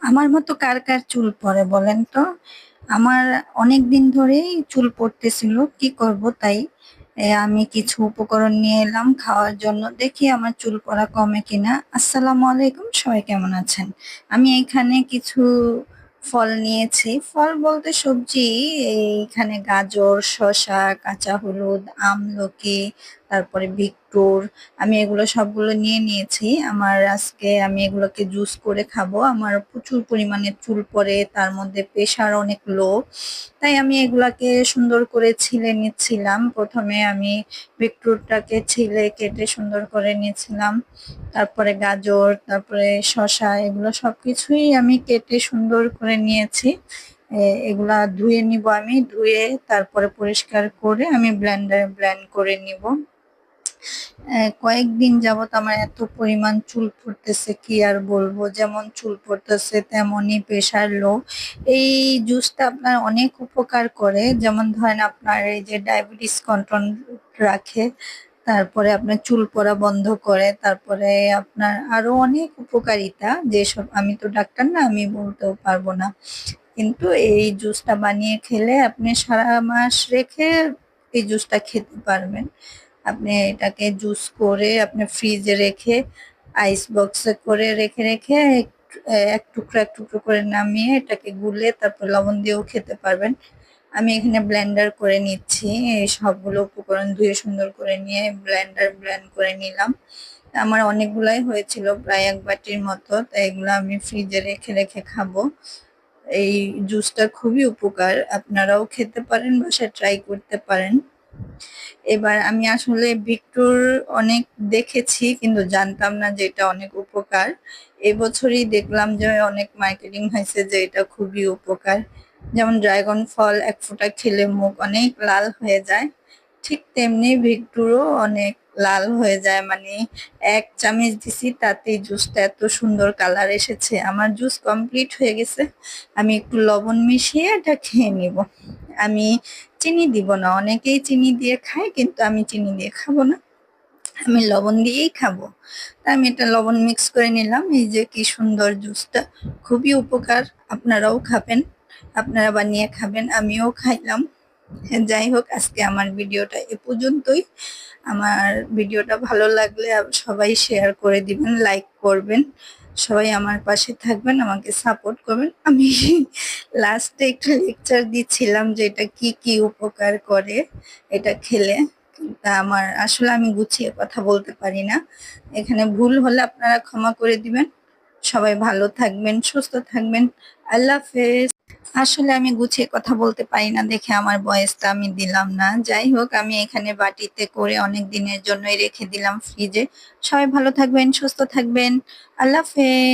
আমার মতো কার কার চুল পড়ে বলেন তো? আমার অনেক দিন ধরেই চুল পড়তেছিল। কি করব তাই আমি কিছু উপকরণ নিয়ে এলাম খাওয়ার জন্য। দেখি আমার চুল পড়া কমে কিনা। আসসালামু আলাইকুম, সবাই কেমন আছেন? আমি এখানে কিছু ফল নিয়েছি। ফল বলতে সবজি, এইখানে গাজর, শসা, কাঁচা হলুদ, আমলকি, তারপরে বিটরুট। আমি এগুলো সবগুলো নিয়ে নিয়েছি। আজকে আমি এগুলোকে জুস করে খাবো। আমার প্রচুর পরিমাণে চুল পড়ে, তার মধ্যে প্রেশার অনেক লো। তাই আমি এগুলাকে সুন্দর করে ছিলে নিচ্ছিলাম। প্রথমে আমি বিটরুটটাকে ছিলে কেটে সুন্দর করে নিয়েছিলাম। তারপরে গাজর, তারপরে শসা, এগুলো সবকিছুই আমি কেটে সুন্দর করে নিয়েছি। এগুলা ধুয়ে নিব আমি। ধুয়ে তারপরে পরিষ্কার করে আমি ব্লেন্ডারে ব্লেন্ড করে নিব। কয়েকদিন যাবত আমার এত পরিমাণ চুল পড়তেছে, কি আর বলবো। যেমন চুল পড়তেছে তেমনই প্রেশার লো। এই জুসটা আপনার অনেক উপকার করে। যেমন ধরেন আপনার এই যে ডায়াবেটিস কন্ট্রোল রাখে, তারপরে আপনার চুল পড়া বন্ধ করে, তারপরে আপনার আরো অনেক উপকারিতা, যেসব আমি তো ডাক্তার না, আমি বলতেও পারবো না। কিন্তু এই জুসটা বানিয়ে খেলে আপনি সারা মাস রেখে এই জুসটা খেতে পারবেন। আপনি এটাকে জুস করে আপনি ফ্রিজে রেখে আইস বক্সে করে রেখে রেখে এক টুকরো এক টুকরো করে নামিয়ে এটাকে গুলে তারপর লবণ দিয়েও খেতে পারবেন। আমি এখানে ব্লেন্ডার করে নিচ্ছি। এই সবগুলো উপকরণ ধুয়ে সুন্দর করে নিয়ে ব্লেন্ড করে নিলাম। আমার অনেকগুলাই হয়েছিল, প্রায় ১ বাটির মতো। তাই এগুলো আমি ফ্রিজে রেখে রেখে খাবো। এই জুসটা খুবই উপকার, আপনারাও খেতে পারেন, বাসায় ট্রাই করতে পারেন। এবার আমি আসলে বিট্টুর অনেক দেখেছি কিন্তু জানতাম না যে এটা অনেক উপকার। এবছরই দেখলাম যে অনেক মার্কেটিং হয়েছে যে এটা খুবই উপকার। যেমন ড্রাগন ফল এক ফোঁটা খেলে মুখ অনেক লাল হয়ে যায়, ঠিক তেমনি বিট্টুরও অনেক লাল হয়ে যায়। মানে ১ চামচ দিছি, তাতেই জুসটা এত সুন্দর কালার এসেছে। আমার জুস কমপ্লিট হয়ে গেছে। আমি একটু লবণ মিশিয়ে এটা খেয়ে নিব। আমি চিনি দিব না, অনেকেই চিনি দিয়ে খায় কিন্তু আমি চিনি দিয়ে খাবো না, আমি লবণ দিয়েই খাবো। তা আমি এটা লবণ মিক্স করে নিলাম। এই যে কি সুন্দর জুসটা, খুবই উপকার। আপনারাও খাবেন, আপনারা বানিয়ে খাবেন, আমিও খাইলাম। যাই হোক, আজকে আমার ভিডিওটা এ পর্যন্তই। আমার ভিডিওটা ভালো লাগলে সবাই শেয়ার করে দিবেন, লাইক করবেন। সবাই আমার পাশে থাকবেন, আমাকে সাপোর্ট করবেন। আমি লাস্টে একটু লেকচার দিচ্ছিলাম যে এটা কি কি উপকার করে এটা খেলে। তা আমার আসলে আমি গুছিয়ে কথা বলতে পারি না। এখানে ভুল হলে আপনারা ক্ষমা করে দিবেন। সবাই ভালো থাকবেন, সুস্থ থাকবেন। আল্লাহ হাফেজ। আসলে আমি গুছিয়ে কথা বলতে পারি না দেখে আমার ভয়েসটা আমি দিলাম না। যাই হোক, আমি এখানে বাটিতে করে অনেক দিনের জন্যই রেখে দিলাম ফ্রিজে। সবাই ভালো থাকবেন, সুস্থ থাকবেন। আল্লাহ হাফেজ।